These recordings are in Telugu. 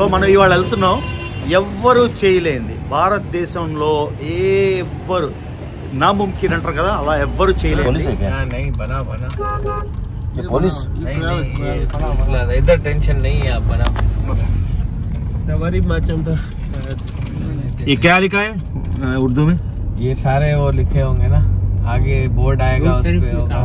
సో మనం ఇవాళ వెళ్తున్నాం. ఎవ్వరూ చేయలేంది భారతదేశంలో ఎవ్వరు నాముమ్కిన్ అంటారు కదా, అలా ఎవ్వరు చేయలేదు. इधर टेंशन नहीं है आप बना ये क्या लिखा है उर्दू में? ये सारे वो लिखे होंगे ना, आगे बोर्ड आएगा उस पे होगा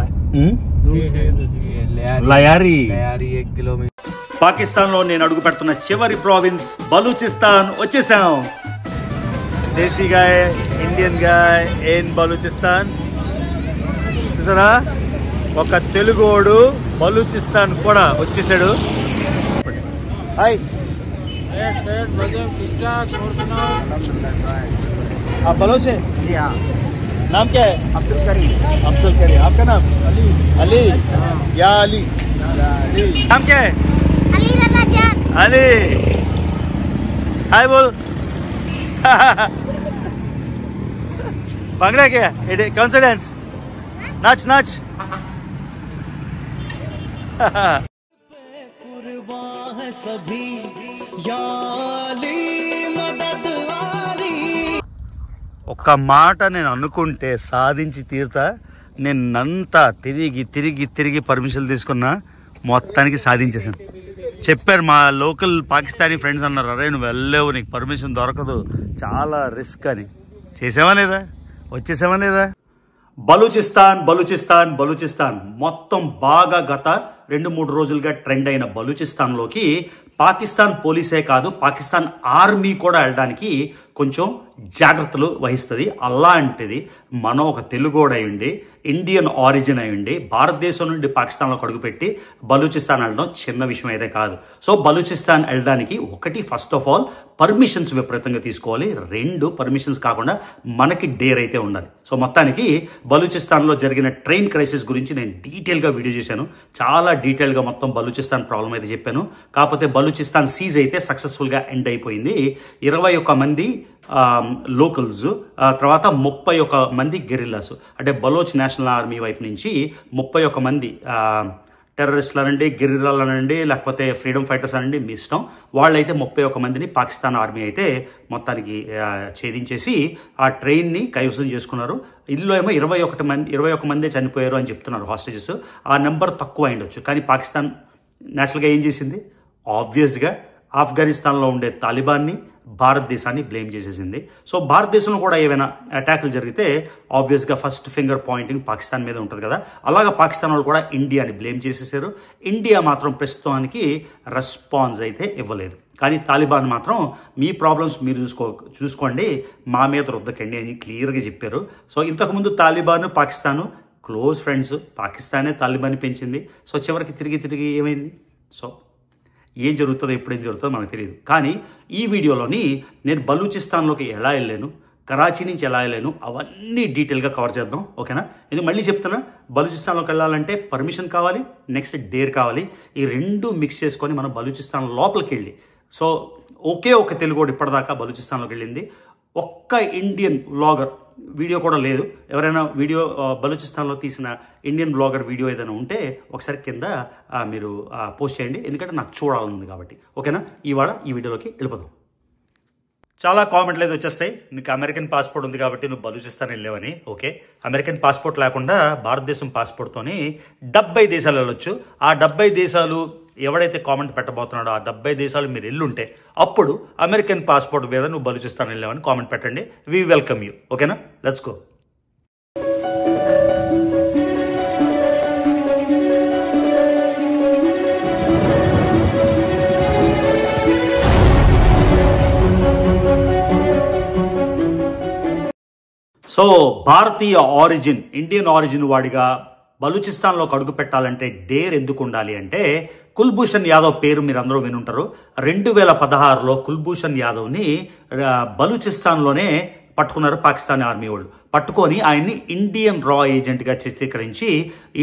లయారీ. 1 किलोमीटर. పాకిస్తాన్ లో నేను అడుగు పెడుతున్న చివరి ప్రావిన్స్ బలూచిస్తాన్ వచ్చేసాం. Desi guy, Indian guy in Balochistan. చూసారా, ఒక తెలుగోడు బలూచిస్తాన్ కూడా వచ్చేసాడు. హాయ్ आप बलोच है? जी हाँ. नाम क्या है? अब्दुल करीम. अब्दुल करीम. आपका नाम? अली. अली. या अली. नाम क्या है? अली रजा जान. अली. हाय बोल. भांगड़ा क्या? कौन सा डांस? नाच नाच. सभी ఒక్క మాట నేను అనుకుంటే సాధించి తీరుతా. నేనంతా తిరిగి తిరిగి తిరిగి పర్మిషన్లు తీసుకున్నా, మొత్తానికి సాధించేసాను. చెప్పారు మా లోకల్ పాకిస్తానీ ఫ్రెండ్స్ అన్నారు, అరే నువ్వు వెళ్ళలేవు, నీకు పర్మిషన్ దొరకదు, చాలా రిస్క్ అని. చేసావా లేదా? వచ్చేసావా లేదా? బలూచిస్తాన్ బలూచిస్తాన్ బలూచిస్తాన్ మొత్తం బాగా గత 2-3 రోజులుగా ట్రెండ్ అయిన బలూచిస్తాన్లోకి పాకిస్తాన్ పోలీసే కాదు, పాకిస్తాన్ ఆర్మీ కూడా వెళ్ళడానికి కొంచెం జాగ్రత్తలు వహిస్తుంది. అలాంటిది మనం ఒక తెలుగోడు అయ్యుండి, ఇండియన్ ఆరిజిన్ అయ్యుండి, భారతదేశం నుండి పాకిస్తాన్లోకి అడుగుపెట్టి బలూచిస్తాన్ వెళ్ళడం చిన్న విషయం అయితే కాదు. సో బలూచిస్తాన్ వెళ్ళడానికి ఒకటి, ఫస్ట్ ఆఫ్ ఆల్ పర్మిషన్స్ విపరీతంగా తీసుకోవాలి. 2 పర్మిషన్స్ కాకుండా మనకి డేర్ అయితే ఉండాలి. సో మొత్తానికి బలూచిస్తాన్లో జరిగిన ట్రైన్ క్రైసిస్ గురించి నేను డీటెయిల్గా వీడియో చేశాను. చాలా డీటెయిల్గా మొత్తం బలూచిస్తాన్ ప్రాబ్లం అయితే చెప్పాను. కాకపోతే బలూచిస్తాన్ సీజ్ అయితే సక్సెస్ఫుల్గా ఎండ్ అయిపోయింది. 21 మంది లోకల్స్, తర్వాత 31 మంది గెరిల్లాస్, అంటే బలోచ్ నేషనల్ ఆర్మీ వైపు నుంచి 31 మంది టెర్రరిస్టులు అనండి, గెరిల్లాలు అనండి, లేకపోతే ఫ్రీడమ్ ఫైటర్స్ అనండి, మీ ఇష్టం. వాళ్ళైతే 31 మందిని పాకిస్తాన్ ఆర్మీ అయితే మొత్తానికి ఛేదించేసి ఆ ట్రైన్ని కైవసం చేసుకున్నారు. ఇల్లు ఏమో 21 మందే చనిపోయారు అని చెప్తున్నారు హాస్టేజెస్. ఆ నెంబర్ తక్కువ అయిండొచ్చు, కానీ పాకిస్తాన్ నేషనల్గా ఏం చేసింది? ఆబ్వియస్గా ఆఫ్ఘనిస్తాన్లో ఉండే తాలిబాన్ని, భారతదేశాన్ని బ్లేమ్ చేసేసింది. సో భారతదేశంలో కూడా ఏవైనా అటాకులు జరిగితే ఆబ్వియస్గా ఫస్ట్ ఫింగర్ పాయింటింగ్ పాకిస్తాన్ మీద ఉంటుంది కదా. అలాగా పాకిస్తాన్ వాళ్ళు కూడా ఇండియాని బ్లేమ్ చేసేసారు. ఇండియా మాత్రం ప్రస్తుతానికి రెస్పాన్స్ అయితే ఇవ్వలేదు. కానీ తాలిబాన్ మాత్రం మీ ప్రాబ్లమ్స్ మీరు చూసుకోండి, మా మీద రుద్దకండి అని క్లియర్గా చెప్పారు. సో ఇంతకుముందు తాలిబాన్, పాకిస్తాన్ క్లోజ్ ఫ్రెండ్స్. పాకిస్తానే తాలిబాన్ని పెంచింది. సో చివరికి తిరిగి ఏమైంది? సో ఏం జరుగుతుందో, ఎప్పుడేం జరుగుతుందో మనకు తెలియదు. కానీ ఈ వీడియోలోని నేను బలూచిస్తాన్లోకి ఎలా వెళ్ళాను, కరాచీ నుంచి ఎలా వెళ్ళాను, అవన్నీ డీటెయిల్గా కవర్ చేద్దాం. ఓకేనా? ఇది మళ్ళీ చెప్తున్నా, బలూచిస్తాన్లోకి వెళ్ళాలంటే పర్మిషన్ కావాలి, నెక్స్ట్ డేర్ కావాలి. ఈ 2 మిక్స్ చేసుకొని మనం బలూచిస్తాన్ లోపలికి వెళ్ళి, సో ఒకే ఒక తెలుగోడు ఇప్పటిదాకా బలూచిస్తాన్లోకి వెళ్ళింది. ఒక్క ఇండియన్ వ్లాగర్ వీడియో కూడా లేదు. ఎవరైనా వీడియో బలూచిస్తాన్లో తీసిన ఇండియన్ బ్లాగర్ వీడియో ఏదైనా ఉంటే ఒకసారి కింద మీరు పోస్ట్ చేయండి, ఎందుకంటే నాకు చూడాలనుంది కాబట్టి. ఓకేనా? ఇవాళ ఈ వీడియోలోకి వెళ్ళిపోదాం. చాలా కామెంట్లు అయితే వచ్చేస్తాయి, నీకు అమెరికన్ పాస్పోర్ట్ ఉంది కాబట్టి నువ్వు బలూచిస్తాన్ వెళ్ళావని. ఓకే, అమెరికన్ పాస్పోర్ట్ లేకుండా భారతదేశం పాస్పోర్ట్తోని 70 దేశాలు వెళ్ళొచ్చు. ఆ 70 దేశాలు ఎవడైతే కామెంట్ పెట్టబోతున్నాడో ఆ 70 దేశాలు మీరు వెళ్ళుంటే అప్పుడు అమెరికన్ పాస్పోర్ట్ మీద నువ్వు బలూచిస్తాన్ వెళ్ళావని కామెంట్ పెట్టండి. We welcome you. ఓకేనా? Let's go. సో భారతీయ ఆరిజిన్, ఇండియన్ ఆరిజిన్ వాడిగా బలూచిస్తాన్లోకి అడుగు పెట్టాలంటే డేర్ ఎందుకు ఉండాలి అంటే, కుల్భూషణ్ యాదవ్ పేరు మీరు అందరూ వినుంటారు. 2016లో కుల్భూషణ్ యాదవ్ని బలూచిస్తాన్లోనే పట్టుకున్నారు పాకిస్తాన్ ఆర్మీ వాళ్ళు. పట్టుకొని ఆయన్ని ఇండియన్ రా ఏజెంట్గా చిత్రీకరించి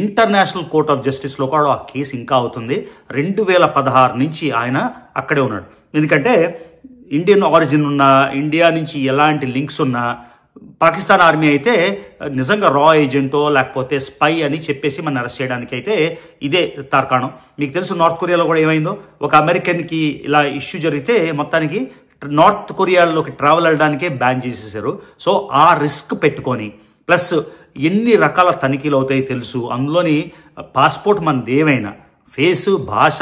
ఇంటర్నేషనల్ కోర్ట్ ఆఫ్ జస్టిస్లో కూడా ఆ కేసు ఇంకా అవుతుంది. 2016 నుంచి ఆయన అక్కడే ఉన్నాడు. ఎందుకంటే ఇండియన్ ఆరిజిన్ ఉన్న, ఇండియా నుంచి ఎలాంటి లింక్స్ ఉన్నా పాకిస్తాన్ ఆర్మీ అయితే నిజంగా రా ఏజెంటో లేకపోతే స్పై అని చెప్పేసి మనం అరెస్ట్ చేయడానికి అయితే ఇదే తార్కాణం. మీకు తెలుసు నార్త్ కొరియాలో కూడా ఏమైందో, ఒక అమెరికన్కి ఇలా ఇష్యూ జరిగితే మొత్తానికి నార్త్ కొరియాలోకి ట్రావెల్ అవ్వడానికే బ్యాన్ చేసేసారు. సో ఆ రిస్క్ పెట్టుకొని ప్లస్ ఎన్ని రకాల తనిఖీలు అవుతాయి తెలుసు, అందులోని పాస్పోర్ట్ మనది ఏమైనా ఫేసు భాష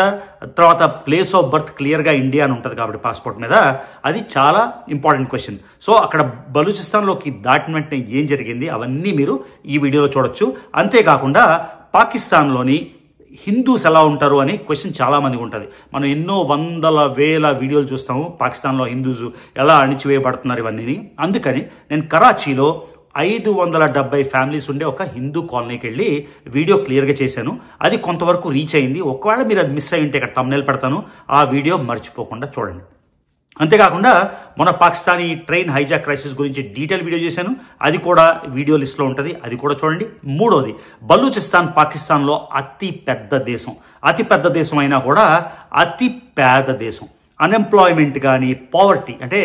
తర్వాత ప్లేస్ ఆఫ్ బర్త్ క్లియర్గా ఇండియా అని ఉంటుంది కాబట్టి పాస్పోర్ట్ మీద అది చాలా ఇంపార్టెంట్ క్వశ్చన్. సో అక్కడ బలూచిస్తాన్లోకి దాటిన వెంటనే ఏం జరిగింది అవన్నీ మీరు ఈ వీడియోలో చూడొచ్చు. అంతేకాకుండా పాకిస్తాన్లోని హిందూస్ ఎలా ఉంటారు అని క్వశ్చన్ చాలా మందికి ఉంటుంది. మనం ఎన్నో వందల వేల వీడియోలు చూస్తాము పాకిస్తాన్లో హిందూస్ ఎలా అణిచివేయబడుతున్నారు ఇవన్నీ. అందుకని నేను కరాచీలో 570 ఫ్యామిలీస్ ఉండే ఒక హిందూ కాలనీకి వెళ్ళి వీడియో క్లియర్గా చేశాను. అది కొంతవరకు రీచ్ అయింది. ఒకవేళ మీరు అది మిస్ అయ్యి ఉంటే ఇక్కడ thumbnail పెడతాను, ఆ వీడియో మర్చిపోకుండా చూడండి. అంతేకాకుండా మన పాకిస్తానీ ట్రైన్ హైజాక్ క్రైసిస్ గురించి డీటెయిల్ వీడియో చేశాను, అది కూడా వీడియో లిస్ట్లో ఉంటుంది, అది కూడా చూడండి. మూడోది, బలూచిస్తాన్ పాకిస్తాన్లో అతి పెద్ద దేశం. అతి పెద్ద దేశం అయినా కూడా అతి పేద దేశం. అన్ఎంప్లాయ్మెంట్ కానీ పావర్టీ అంటే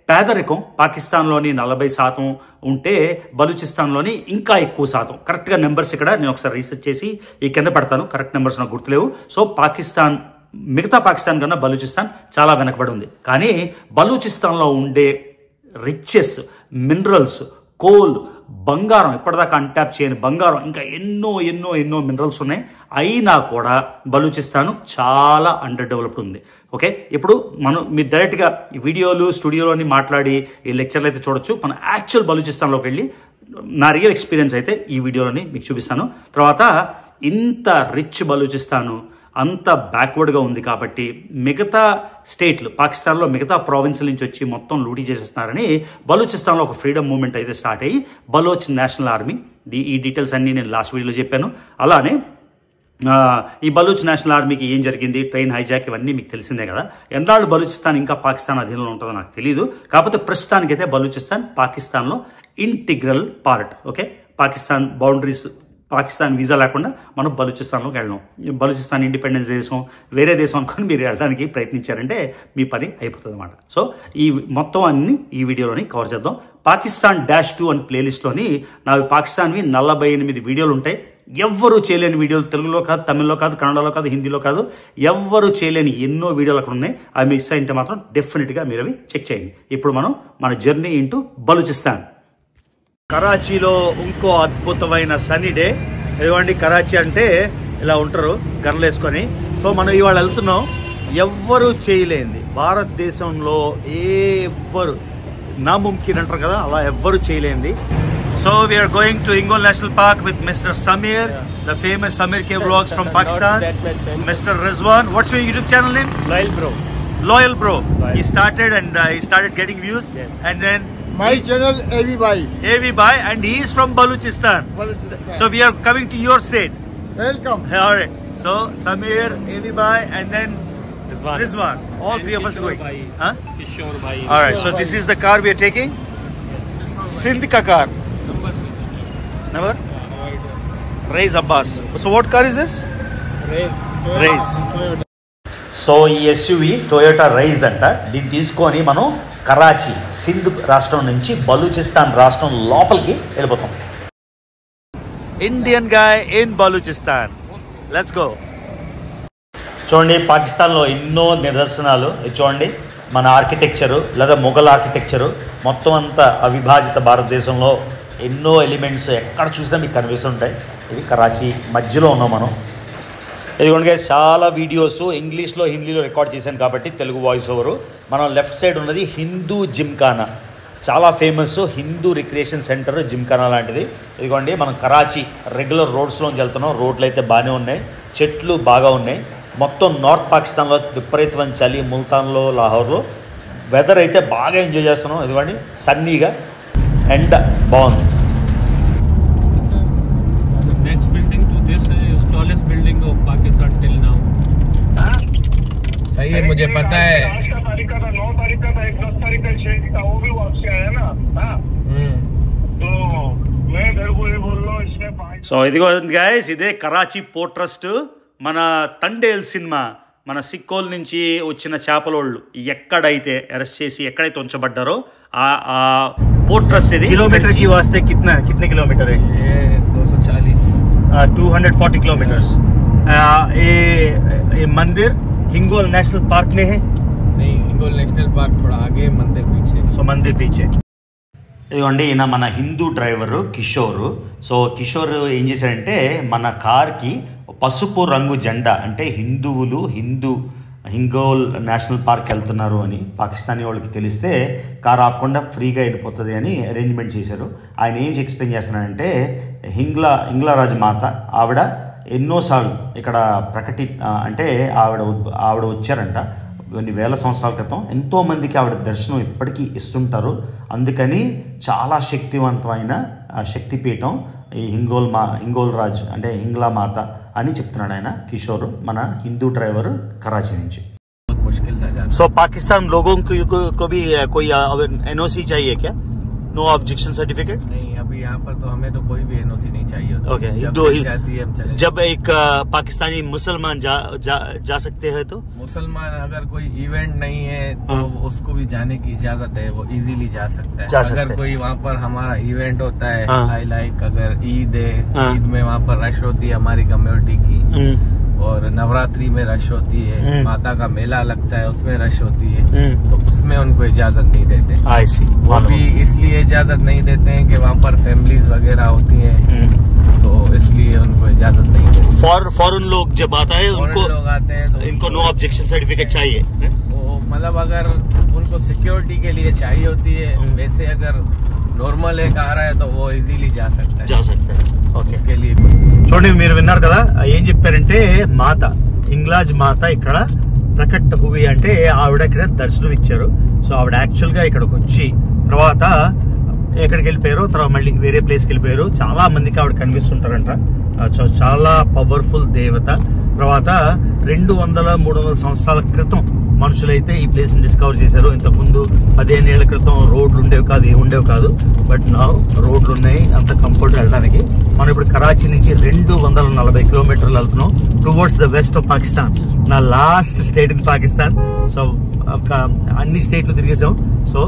పేదరికం పాకిస్తాన్లోని 40% ఉంటే బలూచిస్తాన్లోని ఇంకా ఎక్కువ శాతం. కరెక్ట్గా నెంబర్స్ ఇక్కడ నేను ఒకసారి రీసెర్చ్ చేసి ఈ కింద పెడతాను, కరెక్ట్ నెంబర్స్ నాకు గుర్తులేవు. సో పాకిస్తాన్ మిగతా పాకిస్తాన్ కన్నా బలూచిస్తాన్ చాలా వెనకబడి ఉంది. కానీ బలూచిస్తాన్లో ఉండే రిచెస్, మినరల్స్, కోల్, బంగారం, ఇప్పటిదాకా అన్ట్యాప్ చేయని బంగారం, ఇంకా ఎన్నో ఎన్నో ఎన్నో మినరల్స్ ఉన్నాయి. అయినా కూడా బలూచిస్తాన్ చాలా అండర్ డెవలప్డ్ ఉంది. ఓకే, ఇప్పుడు మీరు డైరెక్ట్గా వీడియోలు స్టూడియోలోని మాట్లాడి ఈ లెక్చర్లు అయితే చూడొచ్చు. మనం యాక్చువల్ బలూచిస్తాన్లోకి వెళ్ళి నా రియల్ ఎక్స్పీరియన్స్ అయితే ఈ వీడియోలోని మీకు చూపిస్తాను. తర్వాత ఇంత రిచ్ బలూచిస్తాను అంత బ్యాక్వర్డ్గా ఉంది కాబట్టి మిగతా స్టేట్లు పాకిస్తాన్లో మిగతా ప్రావిన్స్ల నుంచి వచ్చి మొత్తం లూటీ చేసేస్తున్నారని బలూచిస్తాన్లో ఒక ఫ్రీడమ్ మూవ్మెంట్ అయితే స్టార్ట్ అయ్యి బలోచ్ నేషనల్ ఆర్మీ, ఈ డీటెయిల్స్ అన్నీ నేను లాస్ట్ వీడియోలో చెప్పాను. అలానే ఈ బలూచ్ నేషనల్ ఆర్మీకి ఏం జరిగింది, ట్రైన్ హైజాక్, ఇవన్నీ మీకు తెలిసిందే కదా. ఎన్నాళ్ళు బలూచిస్తాన్ ఇంకా పాకిస్తాన్ అధీనంలో ఉంటుందో నాకు తెలియదు. కాకపోతే ప్రస్తుతానికైతే బలూచిస్తాన్ పాకిస్తాన్లో integral part. Okay, Pakistan boundaries, Pakistan visa లేకుండా మనం బలూచిస్తాన్లోకి వెళ్ళాం. బలూచిస్తాన్ ఇండిపెండెన్స్ దేశం, వేరే దేశం అనుకొని మీరు వెళ్ళడానికి ప్రయత్నించారంటే మీ పని అయిపోతుంది అన్నమాట. సో ఈ మొత్తం అన్ని ఈ వీడియోలోని కవర్ చేద్దాం. పాకిస్తాన్ -2 అని ప్లేలిస్ట్లోని నావి పాకిస్తాన్వి 48 వీడియోలు ఉంటాయి. ఎవ్వరూ చేయలేని వీడియోలు, తెలుగులో కాదు, తమిళ్లో కాదు, కన్నడలో కాదు, హిందీలో కాదు, ఎవ్వరూ చేయలేని ఎన్నో వీడియోలు అక్కడ ఉన్నాయి. అవి మిస్ అయింటే మాత్రం డెఫినెట్గా మీరు అవి చెక్ చేయండి. ఇప్పుడు మనం మన జర్నీ ఇంటూ బలూచిస్తాన్. కరాచీలో ఇంకో అద్భుతమైన సన్నీ డే. ఇదిగోండి, కరాచీ అంటే ఇలా ఉంటారు గర్లు వేసుకొని. సో మనం ఇవాళ వెళ్తున్నాం ఎవ్వరూ చేయలేంది, భారతదేశంలో ఎవ్వరు నాముమ్కిన్ అంటారు కదా, అలా ఎవ్వరు చేయలేంది. So we are going to Ingol National Park with Mr. Samir, the famous Samir K vlogs from Pakistan. Mr. Rizwan, what's your YouTube channel name? Loyal Bro. Loyal Bro. He started and he started getting views. Yes. And then My channel AV Bhai. AV Bhai, and he is from Balochistan. So we are coming to your state. Welcome. All right. So Samir, AV Bhai, and then Rizwan. All three of us going. Huh? Kishore Bhai. All right. So this is the car we are taking. Sindh ka car. Never? Raise Abbas. So what car is this? Raise. So ఈ ఎస్యూవి టొయోటా రైజ్ అంట. దీన్ని తీసుకొని మనం కరాచీ, సింధ్ రాష్ట్రం నుంచి బలూచిస్తాన్ రాష్ట్రం లోపలికి వెళ్ళిపోతాం. Indian guy in Balochistan. Let's go. చూడండి, పాకిస్తాన్లో ఎన్నో నిదర్శనాలు. చూడండి, మన ఆర్కిటెక్చరు లేదా మొఘల్ ఆర్కిటెక్చరు మొత్తం అంతా అవిభాజిత భారతదేశంలో ఎన్నో ఎలిమెంట్స్ ఎక్కడ చూసినా మీకు కనిపిస్తుంటాయి. ఇది కరాచీ మధ్యలో ఉన్నాం మనం. ఇదిగోండి, చాలా వీడియోస్ ఇంగ్లీష్లో, హిందీలో రికార్డ్ చేశాను కాబట్టి తెలుగు వాయిస్ ఓవరు. మనం లెఫ్ట్ సైడ్ ఉన్నది హిందూ జిమ్ఖానా, చాలా famous Hindu recreation centre Gymkhana లాంటిది. ఇదిగోండి, మనం కరాచీ రెగ్యులర్ రోడ్స్లోంచి వెళ్తున్నాం. రోడ్లు అయితే బాగానే ఉన్నాయి, చెట్లు బాగా ఉన్నాయి. మొత్తం నార్త్ పాకిస్తాన్లో విపరీతమైన చలి, ముల్తాన్లో, లాహోర్లో వెదర్ అయితే బాగా ఎంజాయ్ చేస్తున్నాం. ఇదిగోండి, సన్నీగా ఎండ బాగుంది. Next building to this is tallest building of Pakistan till now. सही है, मुझे पता है. 9 तारीख का 10 तारीख का शेख था, वो भी वापस आया ना. तो मैं घर को ये बोल रहा हूँ, इसमें సో ఇదిగో గైస్, ఇదే కరాచీ పోర్ట్ ట్రస్ట్. మన తండేల్ సినిమా, మన సిక్కోల్ నుంచి వచ్చిన చేపలోళ్ళు ఎక్కడైతే అరెస్ట్ చేసి ఎక్కడైతే ఉంచబడ్డారో ఆ पोर्ट ट्रस्ट है किलोमीटर की वास्ते कितने किलोमीटर है? ये 240 240 किलोमीटर्स। ये मंदिर हिंगोल नेशनल पार्क में है? नहीं, हिंगोल नेशनल पार्क थोड़ा आगे, मंदिर पीछे। సో మందిర్ పీచే. ఇదిగోండి ఈయన మన హిందూ డ్రైవరు కిషోర్. సో కిషోర్ ఏం చేశాడంటే మన కార్కి పసుపు రంగు జెండా, అంటే హిందువులు హింగోల్ నేషనల్ పార్క్ వెళ్తున్నారు అని పాకిస్తానీ వాళ్ళకి తెలిస్తే కార్ ఆపకుండా ఫ్రీగా వెళ్ళిపోతుంది అని అరేంజ్మెంట్ చేశారు. ఆయన ఏం ఎక్స్ప్లెయిన్ చేస్తున్నాడంటే హింగ్లా రాజు మాత ఆవిడ ఎన్నోసార్లు ఇక్కడ అంటే ఆవిడ వచ్చారంట కొన్ని వేల సంవత్సరాల క్రితం. ఎంతోమందికి ఆవిడ దర్శనం ఇప్పటికీ ఇస్తుంటారు. అందుకని చాలా శక్తివంతమైన శక్తిపీఠం ఈ హింగోల్ రాజ్ అంటే హింగ్లా మాత అని చెప్తున్నాడు ఆయన కిషోర్, మన హిందూ డ్రైవర్ कराची నుంచి. సో పాకిస్తాన్ लोगों को भी कोई एनओसी चाहिए क्या? No objection certificate? नहीं, अभी यहाँ पर तो हमें तो कोई भी एनओसी नहीं चाहिए. ओके, जब एक पाकिस्तानी मुसलमान जा सकते हैं तो? मुसलमान अगर कोई इवेंट नहीं है तो उसको भी जाने की इजाजत है, वो इजीली जा सकता है. अगर कोई वहाँ पर हमारा इवेंट होता है, अगर ईद है, ईद में वहाँ पर रश होती है हमारी कम्युनिटी की, और नवरात्रि में रश होती है, माता का मेला लगता है उसमें रश होती है, तो उसमें उनको इजाजत नहीं देते. वो भी इसलिए इजाजत नहीं देते हैं कि वहाँ पर फैमिलीज वगैरह होती हैं, तो इसलिए उनको इजाजत नहीं देते. फॉरेन लोग जब आता है उनको लोग आते हैं तो इनको नो ऑब्जेक्शन सर्टिफिकेट चाहिए. वो मतलब अगर उनको सिक्योरिटी के लिए चाहिए होती है, वैसे अगर नॉर्मल एक आ रहा है तो वो इजीली जा सकता है. ఓకే, उसके लिए చూడండి మీరు విన్నారు కదా ఏం చెప్పారంటే మాత హింగ్లాజ్ మాత ఇక్కడ ప్రకట్ హువి అంటే ఆవిడ ఇక్కడ దర్శనం ఇచ్చారు. సో ఆవిడ యాక్చువల్ గా ఇక్కడికి వచ్చి తర్వాత ఎక్కడికి వెళ్ళిపోయారు, తర్వాత మళ్ళీ వేరే ప్లేస్కి వెళ్ళిపోయారు. చాలా మందికి ఆవిడ కనిపిస్తుంటారంట. చాలా పవర్ఫుల్ దేవత. తర్వాత 200-300 సంవత్సరాల క్రితం మనుషులైతే ఈ ప్లేస్ ని డిస్కవర్ చేశారు. ఇంతకుముందు 15 ఏళ్ల క్రితం రోడ్లు ఉండేవి కాదు, బట్ నా రోడ్లు ఉన్నాయి, అంత కంఫర్ట్ వెళ్ళడానికి. మనం ఇప్పుడు కరాచీ నుంచి 240 కిలోమీటర్లు వెళ్తున్నాం towards the west of Pakistan, నా last state in Pakistan. So అన్ని స్టేట్లు తిరిగేసాం. So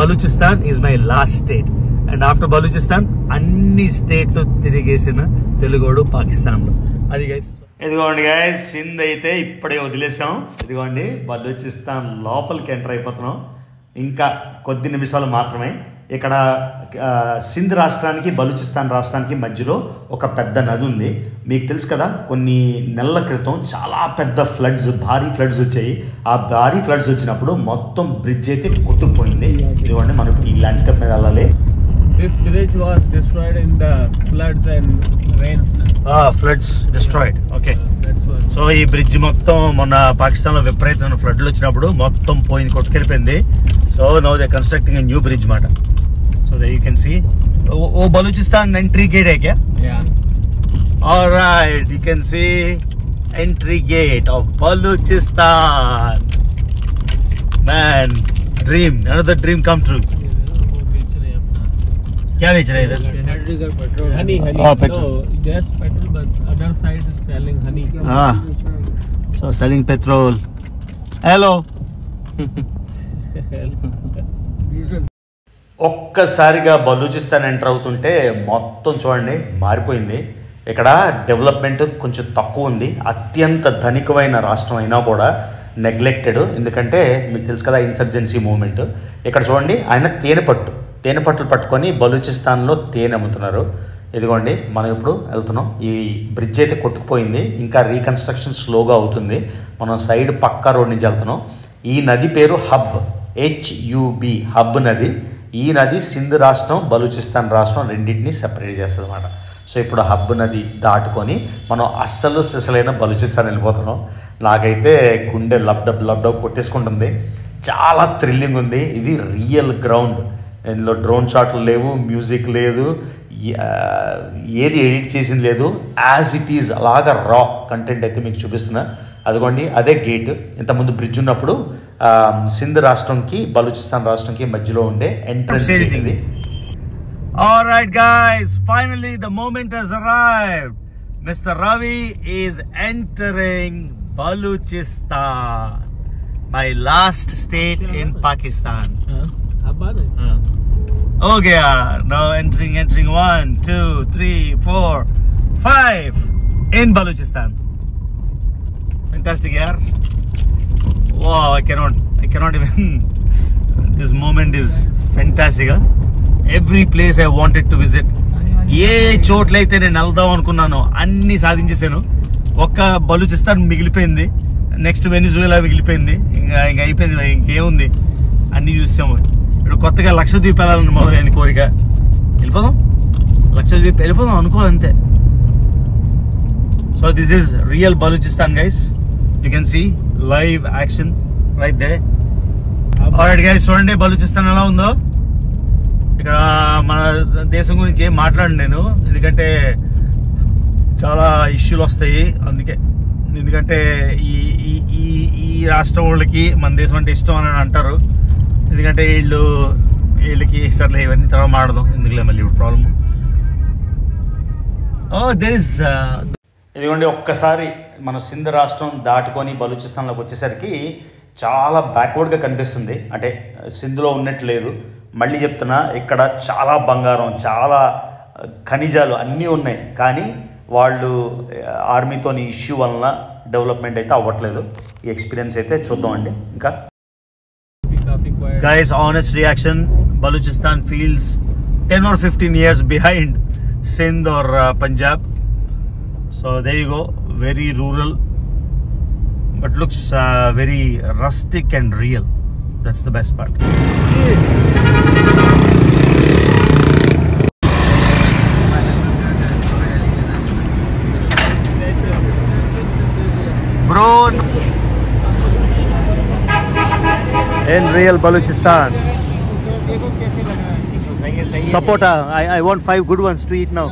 Balochistan is my last state, and after Balochistan అన్ని స్టేట్లు తిరిగేసిన తెలుగోడు పాకిస్తాన్ లో. అది గైస్, ఇదిగోండి గైస్, సింధ్ అయితే ఇప్పుడే వదిలేసాం. ఇదిగోండి బలూచిస్తాన్ లోపలికి ఎంటర్ అయిపోతున్నాం. ఇంకా కొద్ది నిమిషాలు మాత్రమే. ఇక్కడ సింధ్ రాష్ట్రానికి బలూచిస్తాన్ రాష్ట్రానికి మధ్యలో ఒక పెద్ద నది ఉంది. మీకు తెలుసు కదా, కొన్ని నెలల క్రితం చాలా పెద్ద భారీ ఫ్లడ్స్ వచ్చాయి. ఆ భారీ ఫ్లడ్స్ వచ్చినప్పుడు మొత్తం బ్రిడ్జ్ అయితే కొట్టుకుపోయింది. ఇదిగోండి మనం ఈ ల్యాండ్స్కేప్ మీద వెళ్ళాలి. This bridge was destroyed in the floods and rains. Floods destroyed. Okay, so ఈ బ్రిడ్జ్ మొత్తం మొన్న పాకిస్తాన్ లో విపరీతమైన ఫ్లడ్లు వచ్చినప్పుడు మొత్తం పోయింది, కొట్టుకెళ్ళిపోయింది. So now they constructing a new bridge మాట. So they you can see oh Balochistan entry gate है क्या? Alright, you can see entry gate of Balochistan. Man, dream, another dream come true. क्या बेच रहे हैं इधर? Petrol, honey. Petrol, yes, petrol, but other side is selling honey. So selling petrol. Hello. ఒక్కసారిగా బలూచిస్తాన్ ఎంటర్ అవుతుంటే మొత్తం చూడండి మారిపోయింది. ఇక్కడ డెవలప్మెంట్ కొంచెం తక్కువ ఉంది. అత్యంత ధనికమైన రాష్ట్రం అయినా కూడా నెగ్లెక్టెడ్. ఎందుకంటే మీకు తెలుసు కదా ఇన్సర్జెన్సీ మూవ్మెంట్. ఇక్కడ చూడండి ఆయన తేనె పట్టులు పట్టుకొని బలూచిస్తాన్లో తేనె అమ్ముతున్నారు. ఇదిగోండి మనం ఇప్పుడు వెళ్తున్నాం. ఈ బ్రిడ్జ్ అయితే కొట్టుకుపోయింది, ఇంకా రీకన్స్ట్రక్షన్ స్లోగా అవుతుంది. మనం సైడ్ పక్కా రోడ్ నుంచి వెళ్తున్నాం. ఈ నది పేరు హబ్, HUB, హబ్ నది. ఈ నది సింధ్ రాష్ట్రం బలూచిస్తాన్ రాష్ట్రం రెండింటినీ సెపరేట్ చేస్తుంది అన్నమాట. సో ఇప్పుడు హబ్ నది దాటుకొని మనం అస్సలు సిసలైన బలూచిస్తాన్ వెళ్ళిపోతున్నాం. నాకైతే గుండె లబ్డబ్ కొట్టేసుకుంటుంది. చాలా థ్రిల్లింగ్ ఉంది. ఇది రియల్ గ్రౌండ్. ఇందులో డ్రోన్ షాట్లు లేవు, మ్యూజిక్ లేదు, ఏది ఎడిట్ చేసింది లేదు. యాజ్ ఇట్ ఈజ్ అలాగా రా కంటెంట్ అయితే మీకు చూపిస్తున్నా. అదిగోండి అదే గేట్. ఇంతకుముందు బ్రిడ్జ్ ఉన్నప్పుడు సింధ్ రాష్ట్రంకి బలూచిస్తాన్ రాష్ట్రంకి మధ్యలో ఉండే ఎంట్రన్స్ ఇది. Alright guys, finally the moment has arrived. Mr. Ravi is entering Balochistan, my last state in Pakistan. हो गया. Now entering 1 2 3 4 5 in Balochistan. Fantastic, yaar. Wow, I cannot even. This moment is fantastic. Every place I wanted to visit. ఏ చోట్లయితే నేను వెళ్దాం అనుకున్నానో అన్ని సాధించేసాను. ఒక్క బలూచిస్తాన్ మిగిలిపోయింది. నెక్స్ట్ వెనిజువేలా మిగిలిపోయింది. ఇంకా అయిపోయింది. ఇంకేముంది, అన్ని చూసాము. ఇప్పుడు కొత్తగా లక్షద్వీప్ వెళ్ళాలని మొదలైంది కోరిక. వెళ్ళిపోదాం, లక్షద్వీప్ వెళ్ళిపోదాం అనుకోవాలంతే. So this is real Balochistan guys. You can see live action right there. Alright guys, చూడండి బలూచిస్తాన్ ఎలా ఉందో. ఇక్కడ మన దేశం గురించి ఏం మాట్లాడు నేను, ఎందుకంటే చాలా ఇష్యూలు వస్తాయి. ఎందుకంటే ఈ రాష్ట్రం వాళ్ళకి మన దేశం అంటే ఇష్టం అని అంటారు. ఎందుకంటే వీళ్ళకి సర్లే ఇవన్నీ తర్వాత మాడదాం, ఎందుకులే మళ్ళీ ఇప్పుడు ప్రాబ్లమ్. ఇదిగోండి, ఒక్కసారి మన సింధ్ రాష్ట్రం దాటుకొని బలూచిస్తాన్లోకి వచ్చేసరికి చాలా బ్యాక్వర్డ్గా కనిపిస్తుంది. అంటే సింధ్లో ఉన్నట్టు లేదు. మళ్ళీ చెప్తున్నా, ఇక్కడ చాలా బంగారం, చాలా ఖనిజాలు అన్నీ ఉన్నాయి. కానీ వాళ్ళు ఆర్మీతోని ఇష్యూ వలన డెవలప్మెంట్ అయితే అవ్వట్లేదు. ఈ ఎక్స్పీరియన్స్ అయితే చూద్దామండి. ఇంకా guys, honest reaction, Balochistan feels 10 or 15 years behind Sindh or Punjab. So there you go, very rural but looks very rustic and real. That's the best part. Bro, in real Balochistan. Sapota, I want 5 good ones to eat now.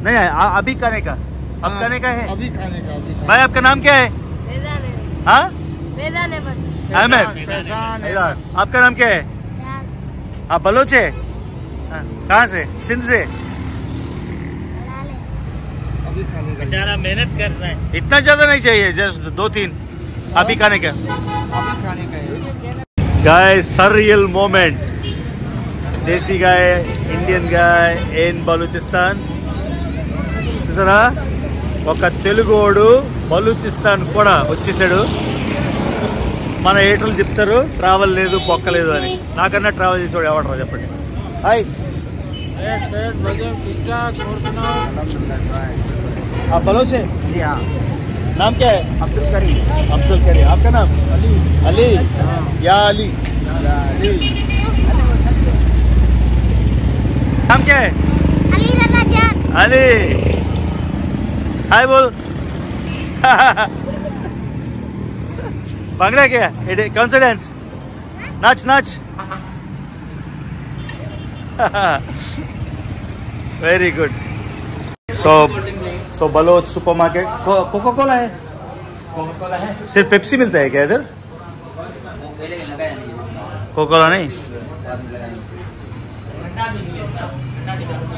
नहीं, अभी खाने का, अब खाने का है. अभी खाने का. भाई आपका नाम क्या है? हाँ, अहमद. आपका नाम क्या है? आप बलोच है? कहाँ से? सिंध से. बेचारा मेहनत कर रहा है. इतना ज्यादा नहीं चाहिए, जस्ट 2-3 अभी खाने का. Guys, surreal moment. देसी गाय, इंडियन गाय in Balochistan. చూసారా, ఒక తెలుగోడు బలూచిస్తాన్ కూడా వచ్చేసాడు. మన ఏటర్లు చెప్తారు ట్రావెల్ లేదు, పొక్కలేదు అని. నాకన్నా ట్రావెల్ చేసేవాడు ఎవడరా చెప్పండి. హాయ్, आप बलोच है? जी हाँ. नाम क्या है? अब्दुल करीम. अब्दुल करीम. आपका नाम? अली. अली. या अली. नाम क्या है? अली रजा जान. अली. हाय बोल. भांगड़ा क्या? कौन सा डांस? नाच नाच. Very good. So Baloch supermarket. Coca Cola है? सिर्फ पेप्सी मिलता है क्या इधर? कोका कोला नहीं.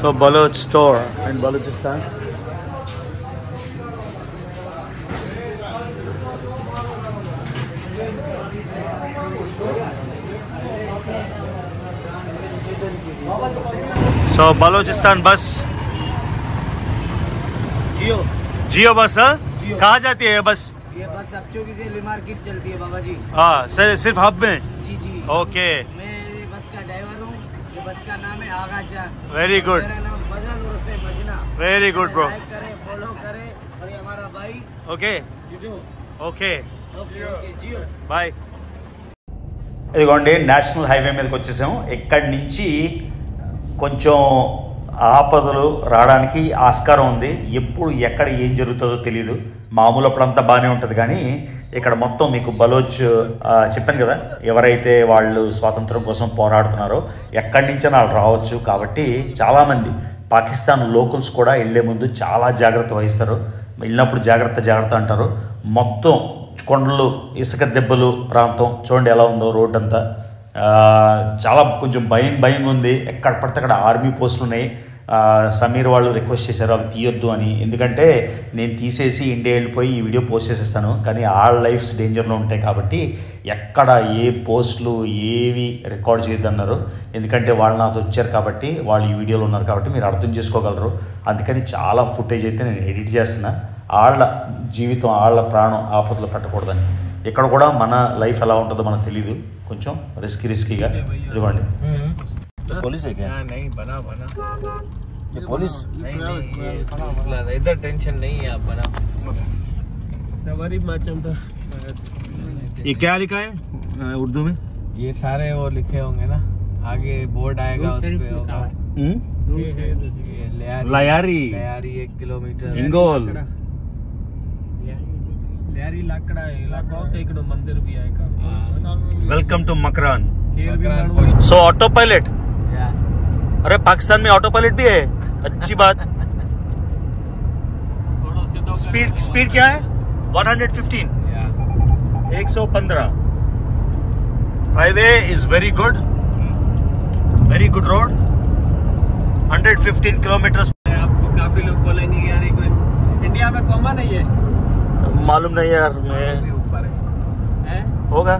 सो बलोच स्टोर इन बलूचिस्तान. सो बलूचिस्तान बस, जियो बस. कहाँ जाती है ये बस? ये बस सब चौकी से मार्केट चलती है बाबा जी. हाँ, सिर्फ हब में. जी जी. ओके, मैं ये बस का ड्राइवर हूँ. ये बस का नाम है आगा चार. Very good. मेरा नाम बदल उर्फे मजना. Very good bro. लाइक करें, फॉलो करें. और ये हमारा भाई ओके जुजो. ఓకే, ओके जियो. బాయ్. ఇదిగోండి, నేషనల్ హైవే మీదకి వచ్చేసాము. ఇక్కడి నుంచి కొంచెం ఆపదలు రావడానికి ఆస్కారం ఉంది. ఎప్పుడు ఎక్కడ ఏం జరుగుతుందో తెలియదు. మామూలు అప్పుడంతా బాగానే ఉంటుంది, కానీ ఇక్కడ మొత్తం మీకు బలోచ్ చెప్పాను కదా, ఎవరైతే వాళ్ళు స్వాతంత్రం కోసం పోరాడుతున్నారో ఎక్కడి నుంచైనా వాళ్ళు రావచ్చు. కాబట్టి చాలామంది పాకిస్తాన్ లోకల్స్ కూడా వెళ్ళే ముందు చాలా జాగ్రత్త వహిస్తారు. వెళ్ళినప్పుడు జాగ్రత్త అంటారు. మొత్తం కొండలు, ఇసుక దెబ్బలు ప్రాంతం చూడండి ఎలా ఉందో. రోడ్ అంతా చాలా కొంచెం భయం ఉంది. ఎక్కడ పడితే అక్కడ ఆర్మీ పోస్టులు ఉన్నాయి. సమీర్ వాళ్ళు రిక్వెస్ట్ చేశారు అవి తీయొద్దు అని. ఎందుకంటే నేను తీసేసి ఇండియా వెళ్ళిపోయి ఈ వీడియో పోస్ట్ చేసేస్తాను, కానీ ఆల్ లైఫ్స్ డేంజర్లో ఉంటాయి కాబట్టి ఎక్కడ ఏ పోస్టులు ఏవి రికార్డ్ చేయొద్దన్నారు. ఎందుకంటే వాళ్ళు నాతో వచ్చారు కాబట్టి, వాళ్ళు ఈ వీడియోలో ఉన్నారు కాబట్టి మీరు అర్థం చేసుకోగలరు. అందుకని చాలా ఫుటేజ్ అయితే నేను ఎడిట్ చేస్తున్నా, వాళ్ళ జీవితం వాళ్ళ ప్రాణం ఆపదలో పెట్టకూడదని. ఇక్కడ కూడా మన లైఫ్ ఎలా ఉంటుందో మనకు తెలీదు, కొంచెం రిస్కీగా. ఇదిగోండి పోలీస్ नहीं बना పోలీస్ इधर टेंशन नहीं है, आप बना ये क्या लिखा है उर्दू में? ये सारे वो लिखे होंगे ना, आगे बोर्ड आएगा उस पे होगा लयारी 1 किलोमीटर इंगोल मंदिर भी आएगा. Welcome to Makran. So auto pilot, अरे पाकिस्तान में ऑटो पायलट भी है, अच्छी बात. स्पीड क्या है? 115 115. Highway is very good road. 115 kilometre. आपको काफी लोग बोलेंगे यार इंडिया में कॉमन है ये, मालूम नहीं यार, मैं ऊपर है होगा.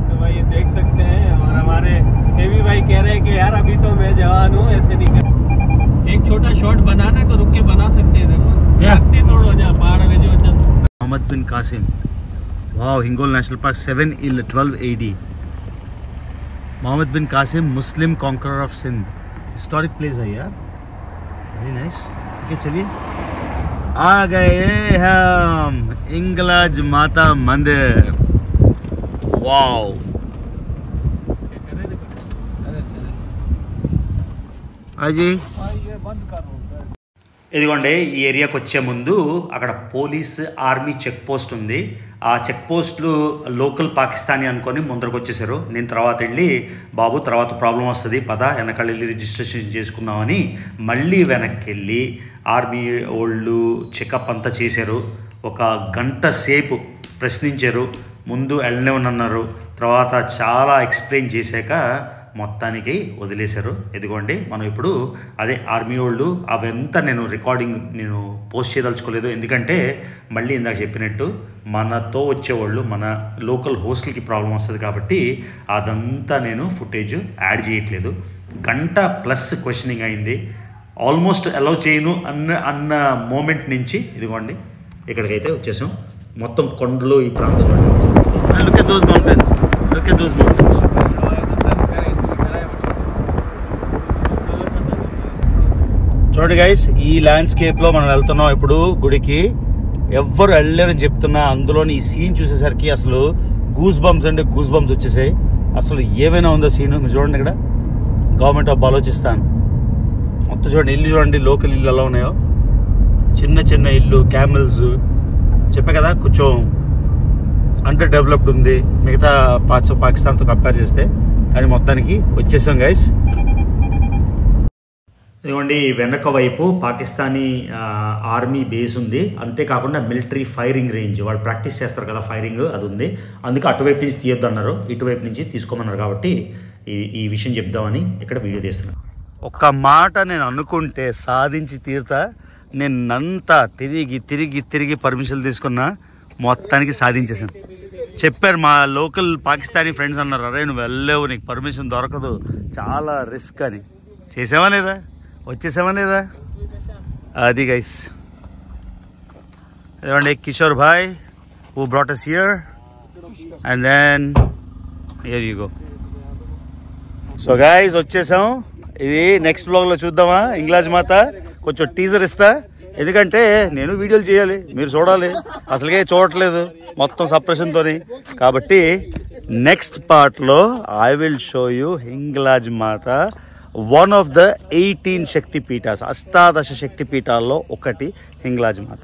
तो भाई ये देख सकते हैं, और हमारे हेवी भाई कह रहे हैं कि यार अभी तो मैं जवान हूँ, ऐसे नहीं कर. एक छोटा शॉट बनाना है तो रुक के बना सकते हैं इधर, थोड़ा हो जाए पहाड़ में जो. Mohammad bin Qasim, wow, Hingol national park 7/12 AD. Mohammad bin Qasim Muslim conqueror of Sindh. Historic place है यार, वेरी नाइस. ओके चलिए, आ गए हम हिंगलाज माता मंदिर. वाओ, అజీ ఇదిగోండి. ఈ ఏరియాకి వచ్చే ముందు అక్కడ పోలీస్ ఆర్మీ చెక్ పోస్ట్ ఉంది. ఆ చెక్ పోస్టులు లోకల్ పాకిస్తానీ అనుకొని ముందరకు వచ్చేసారు. నేను తర్వాత వెళ్ళి బాబు తర్వాత ప్రాబ్లం వస్తుంది పద వెనకాల వెళ్ళి రిజిస్ట్రేషన్ చేసుకుందామని మళ్ళీ వెనక్కి వెళ్ళి ఆర్మీ వాళ్ళు చెకప్ అంతా చేశారు. ఒక గంట సేపు ప్రశ్నించారు, ముందు వెళ్ళనివ్వనన్నారు, తర్వాత చాలా ఎక్స్ప్లెయిన్ చేశాక మొత్తానికి వదిలేశారు. ఇదిగోండి మనం ఇప్పుడు అదే ఆర్మీ వాళ్ళు అవంతా నేను పోస్ట్ చేయదలుచుకోలేదు. ఎందుకంటే మళ్ళీ ఇందాక చెప్పినట్టు మనతో వచ్చేవాళ్ళు మన లోకల్ హోస్టల్కి ప్రాబ్లం వస్తుంది కాబట్టి అదంతా నేను ఫుటేజ్ యాడ్ చేయట్లేదు. గంట ప్లస్ క్వశ్చనింగ్ అయింది. ఆల్మోస్ట్ అలౌ చేయను అన్న మూమెంట్ నుంచి ఇదిగోండి ఇక్కడికైతే వచ్చేసాం. మొత్తం కొండలు ఈ ప్రాంతంలో. Look at those mountains. చూడండి గైస్, ఈ ల్యాండ్స్కేప్లో మనం వెళ్తున్నాం ఇప్పుడు గుడికి. ఎవ్వరు వెళ్ళలేరని చెప్తున్నా, అందులోని ఈ సీన్ చూసేసరికి అసలు గూస్ బంప్స్ వచ్చేసాయి. అసలు ఏమైనా ఉందో సీను. మీరు చూడండి ఇక్కడ గవర్నమెంట్ ఆఫ్ బలోచిస్తాన్ మొత్తం చూడండి. ఇల్లు చూడండి, లోకల్ ఇల్లు ఎలా ఉన్నాయో, చిన్న ఇల్లు, క్యామెల్స్. చెప్పా కదా కొంచెం అండర్ డెవలప్డ్ ఉంది మిగతా పార్ట్స్ ఆఫ్ పాకిస్తాన్తో కంపేర్ చేస్తే. కానీ మొత్తానికి వచ్చేసాం గైస్. ఇదిగోండి వెనక వైపు పాకిస్తానీ ఆర్మీ బేస్ ఉంది, అంతేకాకుండా మిలిటరీ ఫైరింగ్ రేంజ్, వాళ్ళు ప్రాక్టీస్ చేస్తారు కదా ఫైరింగ్, అది ఉంది. అందుకే అటువైపు నుంచి తీయొద్దు అన్నారు, ఇటువైపు నుంచి తీసుకోమన్నారు. కాబట్టి ఈ విషయం చెప్దామని ఇక్కడ వీడియో తీస్తున్నాను. ఒక్క మాట నేను అనుకుంటే సాధించి తీరుతా. నేనంతా తిరిగి పర్మిషన్లు తీసుకున్నా, మొత్తానికి సాధించేసాను. చెప్పారు మా లోకల్ పాకిస్తానీ ఫ్రెండ్స్ అన్నారు, అరే నువ్వు వెళ్ళలేవు, నీకు పర్మిషన్ దొరకదు, చాలా రిస్క్ అని. చేసావా లేదా, వచ్చేసావా లేదా? అది గైస్. ఇదిగోండి Kishore bhai who brought us here and then here you go. So guys వచ్చేసాం. ఇది నెక్స్ట్ బ్లాగ్లో చూద్దామా. ఇంగ్లాజ్ మాత కొంచెం టీజర్ ఇస్తా, ఎందుకంటే నేను వీడియోలు చేయాలి, మీరు చూడాలి. అసలుకే చూడట్లేదు మొత్తం సప్రెషన్తోని. కాబట్టి నెక్స్ట్ పార్ట్లో I will show you Hinglaj Mata, one of the 18 శక్తిపీఠాస్, అష్టాదశ శక్తిపీఠాల్లో ఒకటి హింగ్లాజ్ మాత.